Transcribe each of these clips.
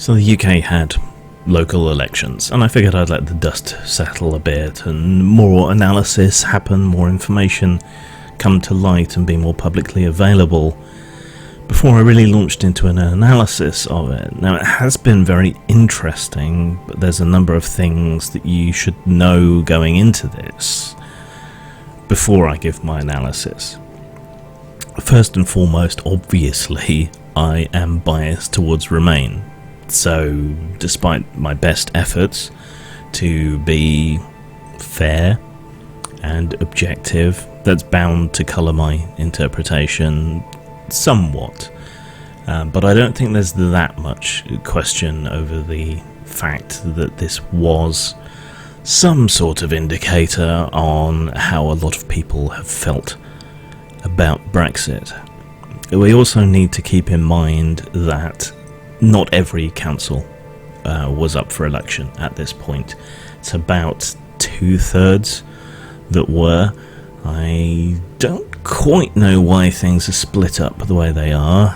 So the UK had local elections, and I figured I'd let the dust settle a bit and more analysis happen, more information come to light and be more publicly available before I really launched into an analysis of it. Now, it has been very interesting, but there's a number of things that you should know going into this before I give my analysis. First and foremost, obviously, I am biased towards Remain. So, despite my best efforts to be fair and objective, that's bound to colour my interpretation somewhat. But I don't think there's that much question over the fact that this was some sort of indicator on how a lot of people have felt about Brexit. We also need to keep in mind that not every council was up for election at this point. It's about 2/3 that were. I don't quite know why things are split up the way they are,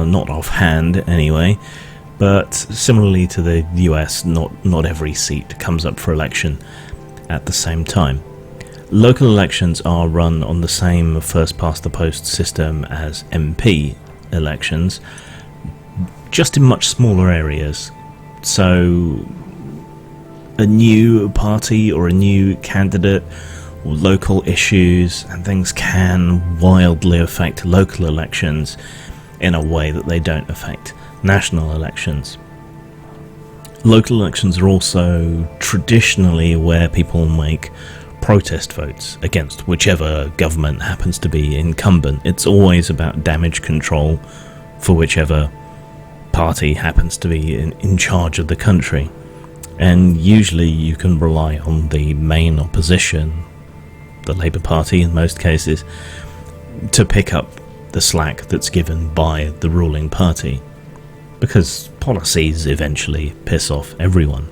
not offhand anyway, but similarly to the US, not every seat comes up for election at the same time. Local elections are run on the same first-past-the-post system as MP elections, just in much smaller areas. So a new party or a new candidate or local issues and things can wildly affect local elections in a way that they don't affect national elections. Local elections are also traditionally where people make protest votes against whichever government happens to be incumbent. It's always about damage control for whichever party happens to be in charge of the country, and usually you can rely on the main opposition, the Labour Party in most cases, to pick up the slack that's given by the ruling party, because policies eventually piss off everyone.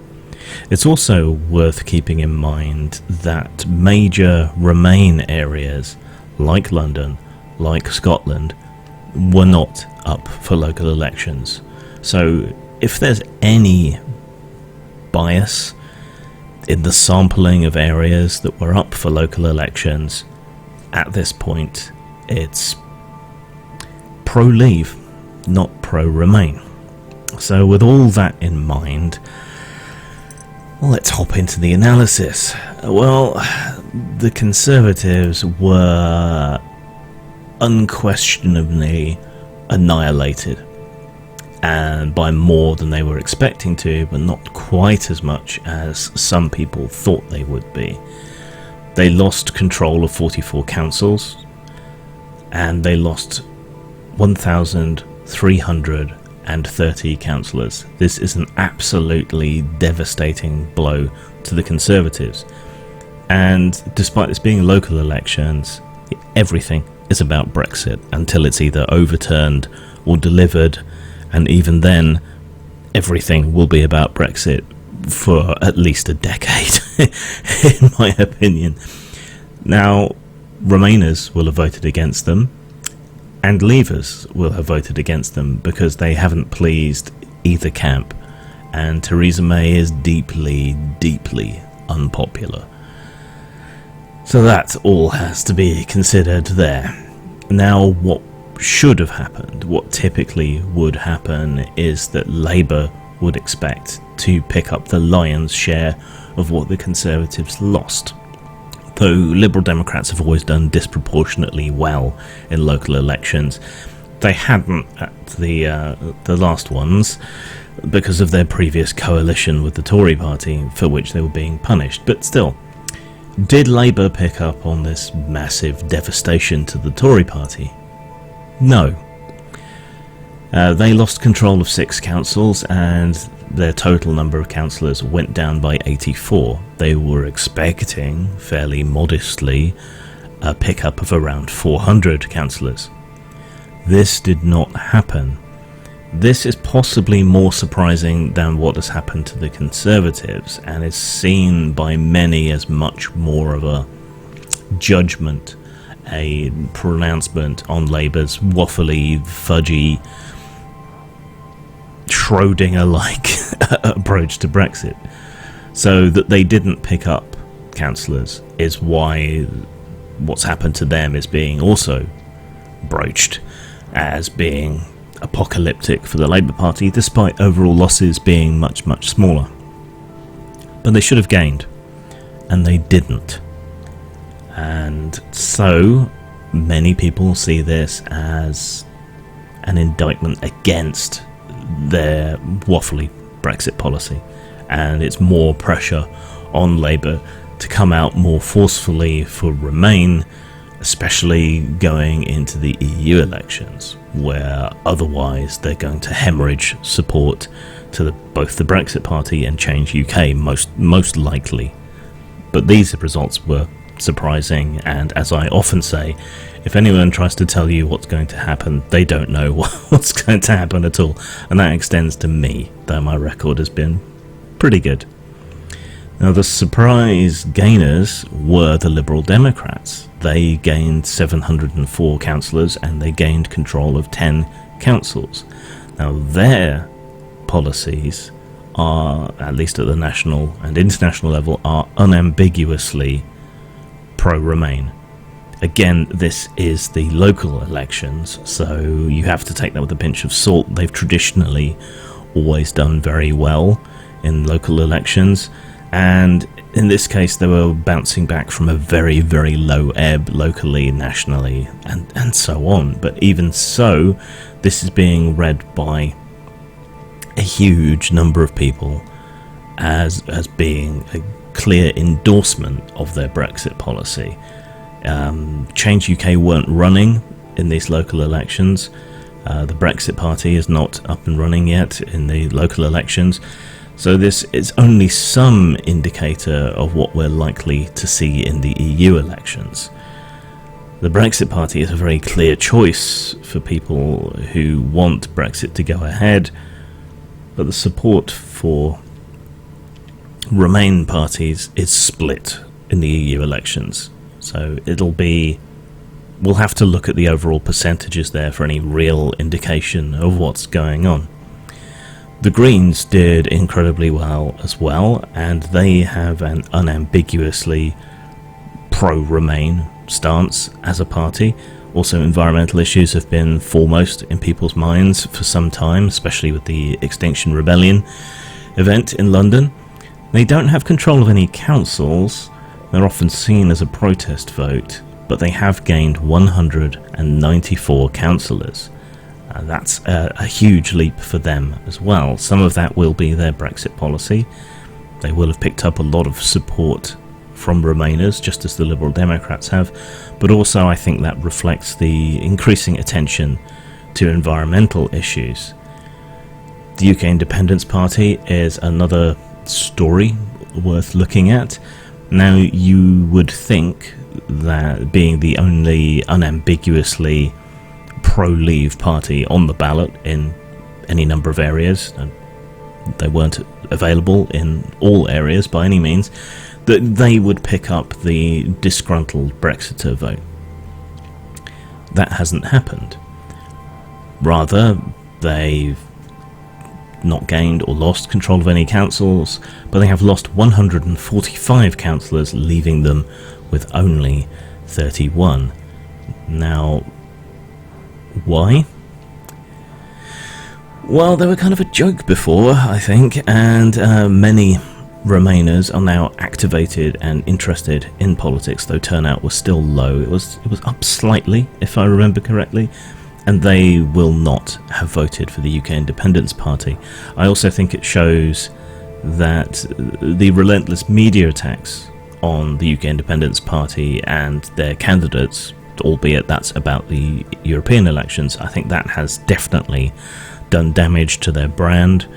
It's also worth keeping in mind that major Remain areas like London, like Scotland, were not up for local elections. So if there's any bias in the sampling of areas that were up for local elections, at this point it's pro-Leave, not pro-Remain. So with all that in mind, let's hop into the analysis. Well, the Conservatives were unquestionably annihilated, and by more than they were expecting to, but not quite as much as some people thought they would be. They lost control of 44 councils, and they lost 1,330 councillors. This is an absolutely devastating blow to the Conservatives. And despite this being local elections, everything is about Brexit until it's either overturned or delivered, and even then, everything will be about Brexit for at least a decade, in my opinion. Now, Remainers will have voted against them, and Leavers will have voted against them because they haven't pleased either camp, and Theresa May is deeply, deeply unpopular. So that all has to be considered there. Now, what should have happened, what typically would happen, is that Labour would expect to pick up the lion's share of what the Conservatives lost. Though Liberal Democrats have always done disproportionately well in local elections, they hadn't at the last ones because of their previous coalition with the Tory party, for which they were being punished. But still, did Labour pick up on this massive devastation to the Tory party? No. They lost control of 6 councils, and their total number of councillors went down by 84. They were expecting, fairly modestly, a pickup of around 400 councillors. This did not happen. This is possibly more surprising than what has happened to the Conservatives, and is seen by many as much more of a judgment, a pronouncement on Labour's waffly, fudgy, Schrodinger-like approach to Brexit. So that they didn't pick up councillors is why what's happened to them is being also broached as being apocalyptic for the Labour Party, despite overall losses being much, much smaller. But they should have gained, and they didn't. And so many people see this as an indictment against their waffly Brexit policy, and it's more pressure on Labour to come out more forcefully for Remain, especially going into the EU elections, where otherwise they're going to hemorrhage support to both the Brexit Party and Change UK, most likely. But these results were surprising, and as I often say, if anyone tries to tell you what's going to happen, they don't know what's going to happen at all, and that extends to me, though my record has been pretty good. Now, the surprise gainers were the Liberal Democrats. They gained 704 councillors and they gained control of 10 councils. Now, their policies are, at least at the national and international level, are unambiguously pro-Remain. Again, this is the local elections, so you have to take that with a pinch of salt. They've traditionally always done very well in local elections, and in this case they were bouncing back from a very, very low ebb locally, nationally, and so on. But even so, this is being read by a huge number of people as being a clear endorsement of their Brexit policy. Change UK weren't running in these local elections. The Brexit Party is not up and running yet in the local elections. So this is only some indicator of what we're likely to see in the EU elections. The Brexit Party is a very clear choice for people who want Brexit to go ahead, but the support for Remain parties is split in the EU elections. So we'll have to look at the overall percentages there for any real indication of what's going on. The Greens did incredibly well as well, and they have an unambiguously pro-Remain stance as a party. Also, environmental issues have been foremost in people's minds for some time, especially with the Extinction Rebellion event in London. They don't have control of any councils. They're often seen as a protest vote, but they have gained 194 councillors. That's a huge leap for them as well. Some of that will be their Brexit policy. They will have picked up a lot of support from Remainers, just as the Liberal Democrats have, but also I think that reflects the increasing attention to environmental issues. The UK Independence Party is another story worth looking at. Now, you would think that being the only unambiguously pro-Leave party on the ballot in any number of areas, and they weren't available in all areas by any means, that they would pick up the disgruntled Brexiter vote. That hasn't happened. Rather, they've not gained or lost control of any councils, but they have lost 145 councillors, leaving them with only 31. Now, why? Well, they were kind of a joke before, I think, and many Remainers are now activated and interested in politics, though turnout was still low. It was up slightly, if I remember correctly, and they will not have voted for the UK Independence Party. I also think it shows that the relentless media attacks on the UK Independence Party and their candidates, albeit that's about the European elections, I think that has definitely done damage to their brand,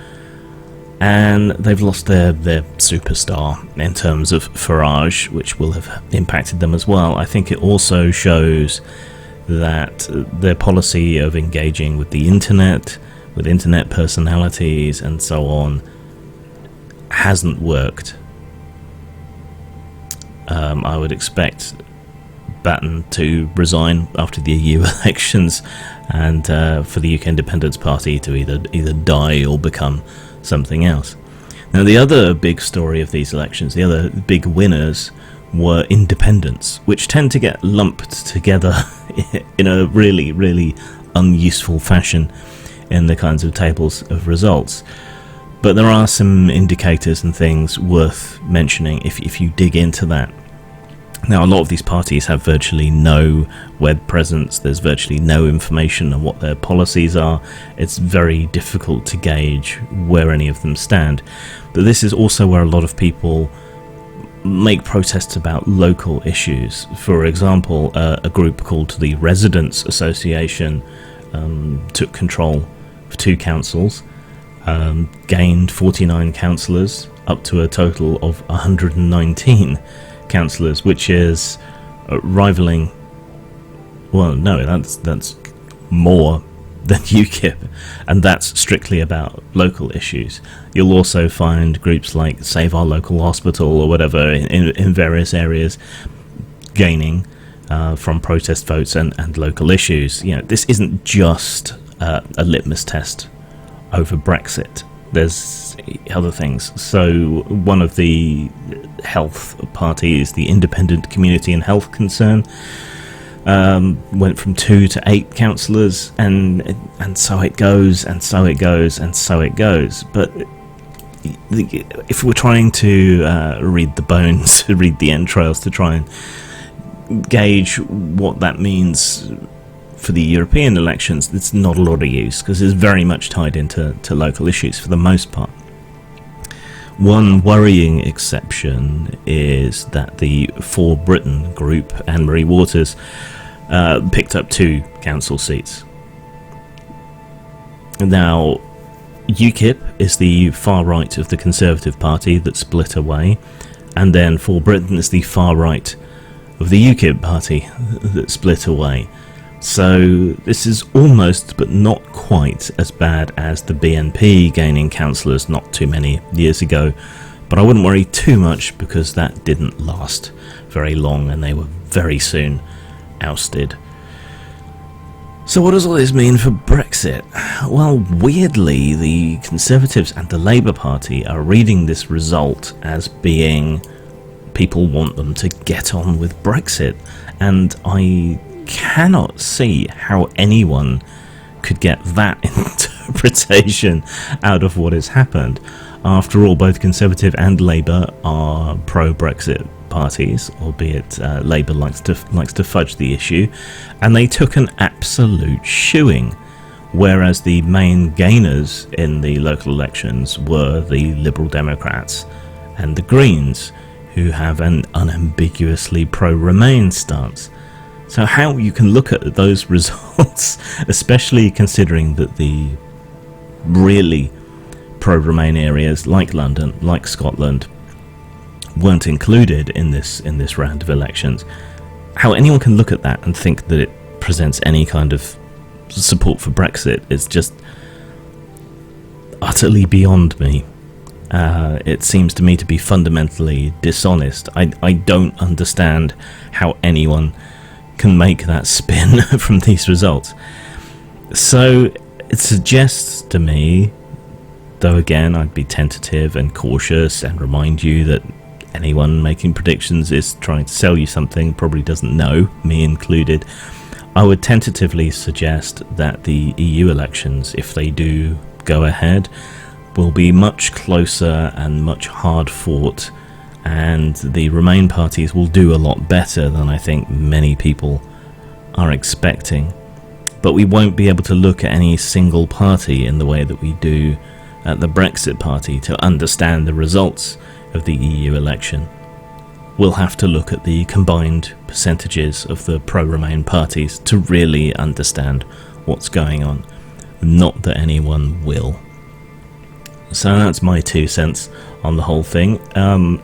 and they've lost their superstar in terms of Farage, which will have impacted them as well. I think it also shows that their policy of engaging with the internet, with internet personalities and so on, hasn't worked. I would expect Mountbatten to resign after the EU elections, and for the UK Independence Party to either die or become something else. Now, the other big story of these elections, the other big winners, were independents, which tend to get lumped together in a really, really unuseful fashion in the kinds of tables of results. But there are some indicators and things worth mentioning if you dig into that. Now, a lot of these parties have virtually no web presence. There's virtually no information on what their policies are. It's very difficult to gauge where any of them stand. But this is also where a lot of people make protests about local issues. For example, a group called the Residents Association took control of 2 councils, gained 49 councillors, up to a total of 119 councillors, which is rivaling, well, no, that's more than UKIP, and that's strictly about local issues. You'll also find groups like Save Our Local Hospital or whatever in various areas gaining from protest votes and local issues. You know, this isn't just a litmus test over Brexit. There's other things. So one of the health parties, the Independent Community and Health Concern, went from 2 to 8 councillors, and so it goes, and so it goes, and so it goes. But if we're trying to read the bones, read the entrails, to try and gauge what that means for the European elections, it's not a lot of use, because it's very much tied into local issues for the most part. One worrying exception is that the For Britain group, Anne-Marie Waters, picked up 2 council seats. Now, UKIP is the far right of the Conservative Party that split away, and then For Britain is the far right of the UKIP party that split away. So this is almost, but not quite, as bad as the BNP gaining councillors not too many years ago. But I wouldn't worry too much, because that didn't last very long and they were very soon ousted. So what does all this mean for Brexit? Well, weirdly, the Conservatives and the Labour Party are reading this result as being people want them to get on with Brexit, and I cannot see how anyone could get that interpretation out of what has happened. After all, both Conservative and Labour are pro-Brexit parties, albeit Labour likes to fudge the issue, and they took an absolute shoeing, whereas the main gainers in the local elections were the Liberal Democrats and the Greens, who have an unambiguously pro-Remain stance. So how you can look at those results, especially considering that the really pro-Remain areas like London, like Scotland, weren't included in this round of elections, how anyone can look at that and think that it presents any kind of support for Brexit is just utterly beyond me. It seems to me to be fundamentally dishonest. I don't understand how anyone can make that spin from these results. So it suggests to me, though again I'd be tentative and cautious and remind you that anyone making predictions is trying to sell you something, probably doesn't know, me included. I would tentatively suggest that the EU elections, if they do go ahead, will be much closer and much hard fought, and the Remain parties will do a lot better than I think many people are expecting. But we won't be able to look at any single party in the way that we do at the Brexit party to understand the results of the EU election. We'll have to look at the combined percentages of the pro-Remain parties to really understand what's going on. Not that anyone will. So that's my 2 cents on the whole thing.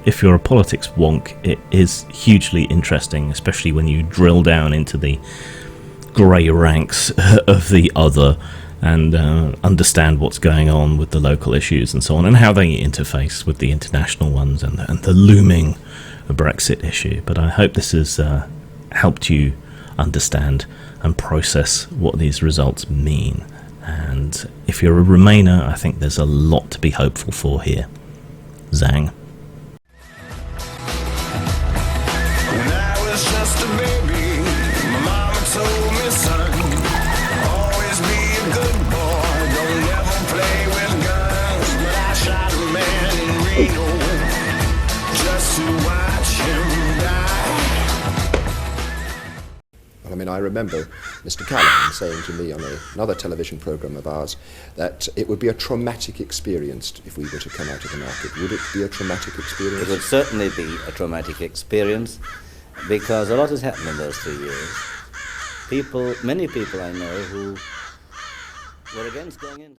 If you're a politics wonk, it is hugely interesting, especially when you drill down into the grey ranks of the other and understand what's going on with the local issues and so on, and how they interface with the international ones and the looming Brexit issue. But I hope this has helped you understand and process what these results mean. And if you're a Remainer, I think there's a lot to be hopeful for here. Zang. When I was just a baby, my mama told me, son, always be a good boy, don't ever play with guns. But I shot a man in Reno just to watch him die. Well, I mean, I remember Mr. Callahan saying to me on another television programme of ours that it would be a traumatic experience if we were to come out of the market. Would it be a traumatic experience? It would certainly be a traumatic experience, because a lot has happened in those 3 years. Many people I know who were against going in.